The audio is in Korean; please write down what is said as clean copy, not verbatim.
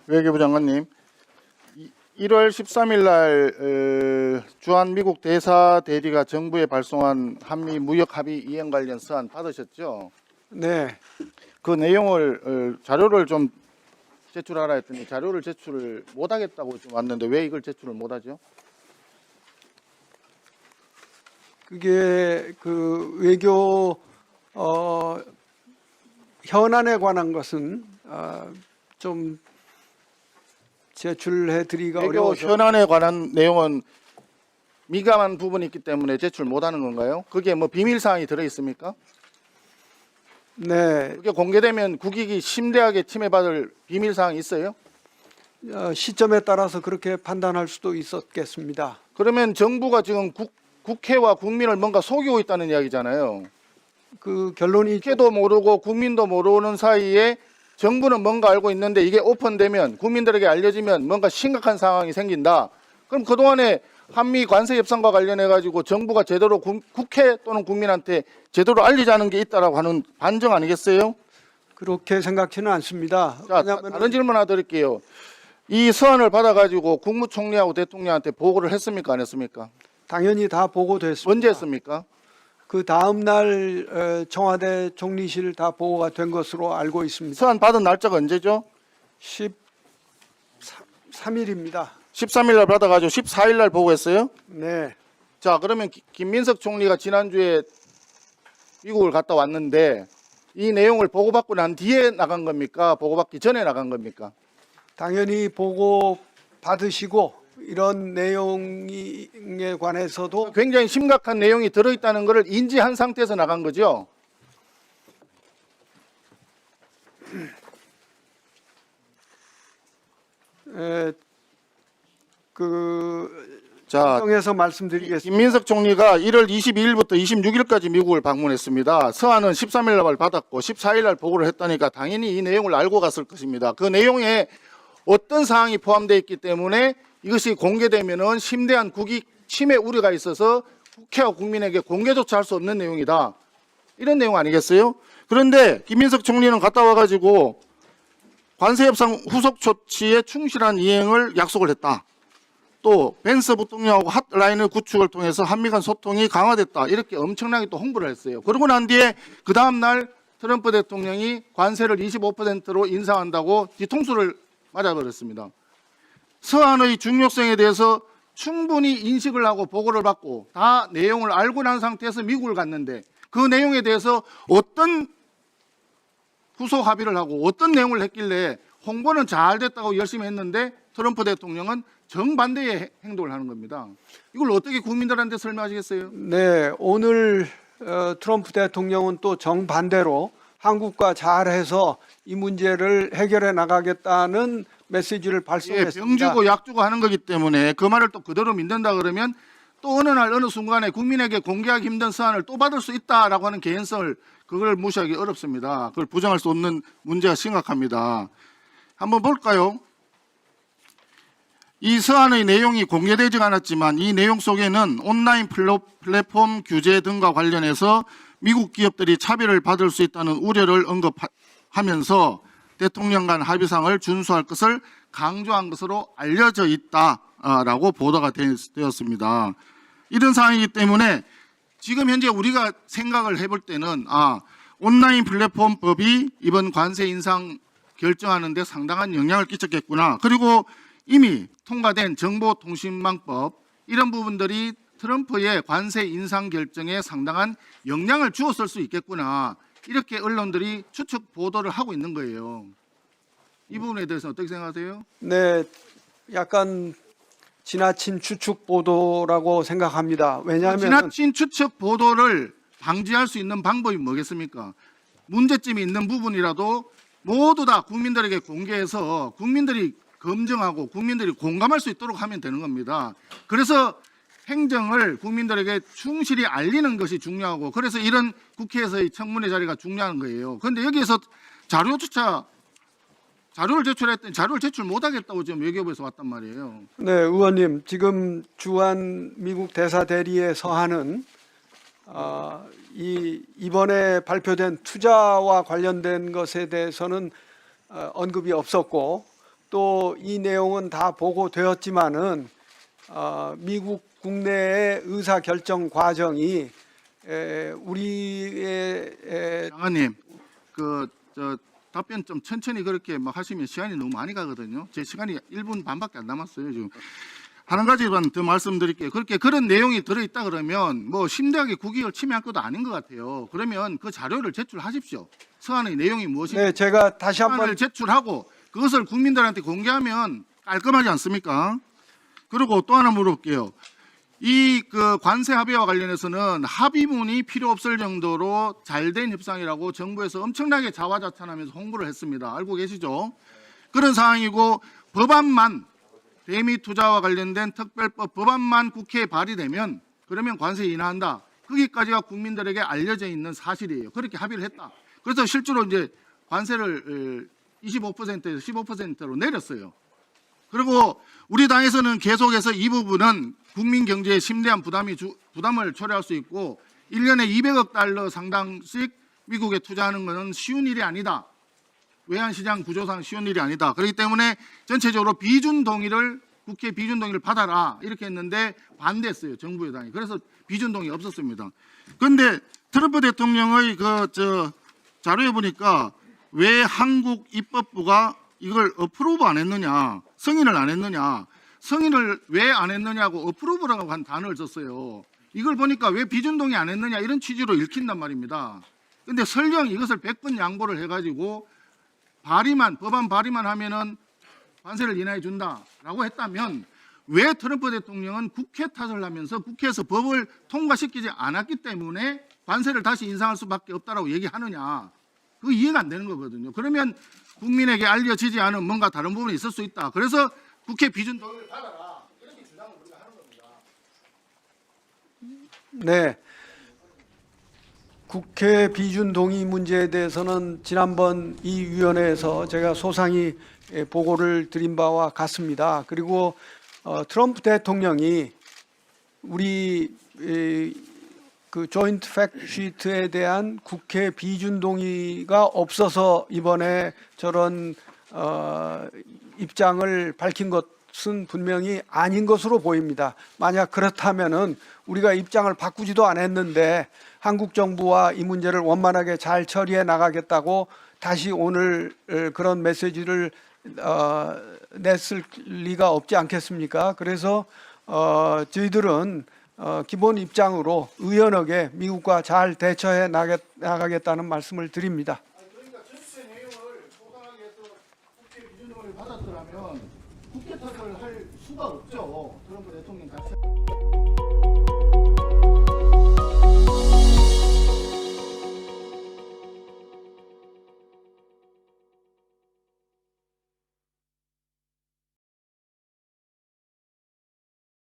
외교부 장관님, 1월 13일 날 주한 미국 대사 대리가 정부에 발송한 한미 무역 합의 이행 관련 서한 받으셨죠? 네, 그 내용을 자료를 좀 제출하라 했더니 자료를 제출을 못하겠다고 좀 왔는데 왜 이걸 제출을 못하죠? 그게 그 외교 현안에 관한 것은 좀 제출해 드리기가 외교 어려워서 현안에 관한 내용은 민감한 부분이 있기 때문에 제출 못하는 건가요? 그게 뭐 비밀 사항이 들어 있습니까? 네, 그게 공개되면 국익이 심대하게 침해받을 비밀 사항이 있어요? 시점에 따라서 그렇게 판단할 수도 있었겠습니다. 그러면 정부가 지금 국회와 국민을 뭔가 속이고 있다는 이야기잖아요. 그 결론이 국회도 모르고 국민도 모르는 사이에 정부는 뭔가 알고 있는데 이게 오픈되면 국민들에게 알려지면 뭔가 심각한 상황이 생긴다. 그럼 그동안에 한미 관세 협상과 관련해 가지고 정부가 제대로 국회 또는 국민한테 제대로 알리자는 게 있다라고 하는 반증 아니겠어요? 그렇게 생각지는 않습니다. 자, 왜냐하면 다른 질문 하나 드릴게요. 이 서한을 받아가지고 국무총리하고 대통령한테 보고를 했습니까? 안 했습니까? 당연히 다 보고됐습니다. 언제 했습니까? 그 다음 날 청와대 총리실 다 보고가 된 것으로 알고 있습니다. 서한 받은 날짜가 언제죠? 13일입니다. 13일 날 받아가지고 14일 날 보고했어요? 네, 자, 그러면 김민석 총리가 지난주에 미국을 갔다 왔는데 이 내용을 보고받고 난 뒤에 나간 겁니까? 보고받기 전에 나간 겁니까? 당연히 보고 받으시고 이런 내용에 관해서도 굉장히 심각한 내용이 들어있다는 것을 인지한 상태에서 나간 거죠. 자, 통해서 말씀드리겠습니다. 김민석 총리가 1월 22일부터 26일까지 미국을 방문했습니다. 서한은 13일 날 받았고 14일 날 보고를 했다니까 당연히 이 내용을 알고 갔을 것입니다. 그 내용에 어떤 사항이 포함되어 있기 때문에 이것이 공개되면은 심대한 국익 침해 우려가 있어서 국회와 국민에게 공개조차 할 수 없는 내용이다. 이런 내용 아니겠어요? 그런데 김민석 총리는 갔다 와가지고 관세협상 후속 조치에 충실한 이행을 약속을 했다. 또 벤스 부통령하고 핫라인을 구축을 통해서 한미 간 소통이 강화됐다. 이렇게 엄청나게 또 홍보를 했어요. 그러고 난 뒤에 그 다음 날 트럼프 대통령이 관세를 25%로 인상한다고 뒤통수를 맞아버렸습니다. 서한의 중요성에 대해서 충분히 인식을 하고 보고를 받고 다 내용을 알고 난 상태에서 미국을 갔는데 그 내용에 대해서 어떤 후속 합의를 하고 어떤 내용을 했길래 홍보는 잘 됐다고 열심히 했는데 트럼프 대통령은 정반대의 행동을 하는 겁니다. 이걸 어떻게 국민들한테 설명하시겠어요? 네, 오늘 트럼프 대통령은 또 정반대로 한국과 잘해서 이 문제를 해결해 나가겠다는 메시지를 예, 발송했습니다. 병 주고 약 주고 하는 거기 때문에 그 말을 또 그대로 믿는다 그러면 또 어느 날 어느 순간에 국민에게 공개하기 힘든 서한을 또 받을 수 있다라고 하는 개연성을 그걸 무시하기 어렵습니다. 그걸 부정할 수 없는 문제가 심각합니다. 한번 볼까요? 이 서한의 내용이 공개되지 않았지만 이 내용 속에는 온라인 플랫폼 규제 등과 관련해서 미국 기업들이 차별을 받을 수 있다는 우려를 언급하면서 대통령 간 합의상을 준수할 것을 강조한 것으로 알려져 있다라고 보도가 되었습니다. 이런 상황이기 때문에 지금 현재 우리가 생각을 해볼 때는 온라인 플랫폼법이 이번 관세 인상 결정하는 데 상당한 영향을 끼쳤겠구나. 그리고 이미 통과된 정보통신망법 이런 부분들이 트럼프의 관세 인상 결정에 상당한 영향을 주었을 수 있겠구나. 이렇게 언론들이 추측 보도를 하고 있는 거예요. 이 부분에 대해서 어떻게 생각하세요? 네, 약간 지나친 추측 보도라고 생각합니다. 왜냐하면 지나친 추측 보도를 방지할 수 있는 방법이 뭐겠습니까? 문제점이 있는 부분이라도 모두 다 국민들에게 공개해서 국민들이 검증하고 국민들이 공감할 수 있도록 하면 되는 겁니다. 그래서 행정을 국민들에게 충실히 알리는 것이 중요하고 그래서 이런 국회에서의 청문회 자리가 중요한 거예요. 그런데 여기에서 자료를 제출했더니 자료를 제출 못하겠다고 지금 외교부에서 왔단 말이에요. 네, 의원님 지금 주한 미국 대사 대리의 서한은 이번에 발표된 투자와 관련된 것에 대해서는 언급이 없었고 또 이 내용은 다 보고되었지만은 미국 국내의 의사 결정 과정이 우리의 장관님, 저 답변 좀 천천히 그렇게 막 하시면 시간이 너무 많이 가거든요. 제 시간이 1분 반밖에 안 남았어요 지금. 한 가지만 더 말씀드릴게요. 그런 내용이 들어있다 그러면 뭐 심대하게 국익을 침해할 것도 아닌 것 같아요. 그러면 그 자료를 제출하십시오. 서한의 내용이 무엇인지 네, 제가 다시 한번 서한을 제출하고 그것을 국민들한테 공개하면 깔끔하지 않습니까? 그리고 또 하나 물어볼게요. 이 관세 합의와 관련해서는 합의문이 필요 없을 정도로 잘된 협상이라고 정부에서 엄청나게 자화자찬하면서 홍보를 했습니다. 알고 계시죠? 그런 상황이고 법안만 대미 투자와 관련된 특별법 법안만 국회에 발의되면 그러면 관세 인하한다. 거기까지가 국민들에게 알려져 있는 사실이에요. 그렇게 합의를 했다. 그래서 실제로 이제 관세를 25%에서 15%로 내렸어요. 그리고 우리 당에서는 계속해서 이 부분은 국민 경제에 심대한 부담을 초래할 수 있고 1년에 200억 달러 상당씩 미국에 투자하는 것은 쉬운 일이 아니다. 외환시장 구조상 쉬운 일이 아니다. 그렇기 때문에 전체적으로 비준 동의를 국회 비준 동의를 받아라 이렇게 했는데 반대했어요. 정부 여당이. 그래서 비준 동의 없었습니다. 그런데 트럼프 대통령의 자료에 보니까 왜 한국 입법부가 이걸 어프로브 안 했느냐, 승인을 안 했느냐, 승인을 왜 안 했느냐고 어프로브라고 한 단어를 썼어요. 이걸 보니까 왜 비준 동의 안 했느냐 이런 취지로 읽힌단 말입니다. 근데 설령 이것을 100번 양보를 해가지고 법안 발의만 하면은 관세를 인하해 준다라고 했다면 왜 트럼프 대통령은 국회 탓을 하면서 국회에서 법을 통과시키지 않았기 때문에 관세를 다시 인상할 수밖에 없다라고 얘기하느냐. 그거 이해가 안 되는 거거든요. 그러면 국민에게 알려지지 않은 뭔가 다른 부분이 있을 수 있다. 그래서 국회 비준 동의를 받아라. 이렇게 주장을 우리가 하는 겁니다. 네. 국회 비준 동의 문제에 대해서는 지난번 이 위원회에서 제가 소상히 보고를 드린 바와 같습니다. 그리고 트럼프 대통령이 우리 그 조인트 팩트 시트에 대한 국회 비준 동의가 없어서 이번에 저런 입장을 밝힌 것은 분명히 아닌 것으로 보입니다. 만약 그렇다면은 우리가 입장을 바꾸지도 않았는데 한국 정부와 이 문제를 원만하게 잘 처리해 나가겠다고 다시 오늘 그런 메시지를 냈을 리가 없지 않겠습니까? 그래서 저희들은 기본 입장으로 의연하게 미국과 잘 대처해 나가겠다는 말씀을 드립니다. 그러니까 전체 내용을 소상하게 해서 국회 비준 동의를 받았더라면 국회 탓을 할 수가 없죠. 트럼프 대통령 자체.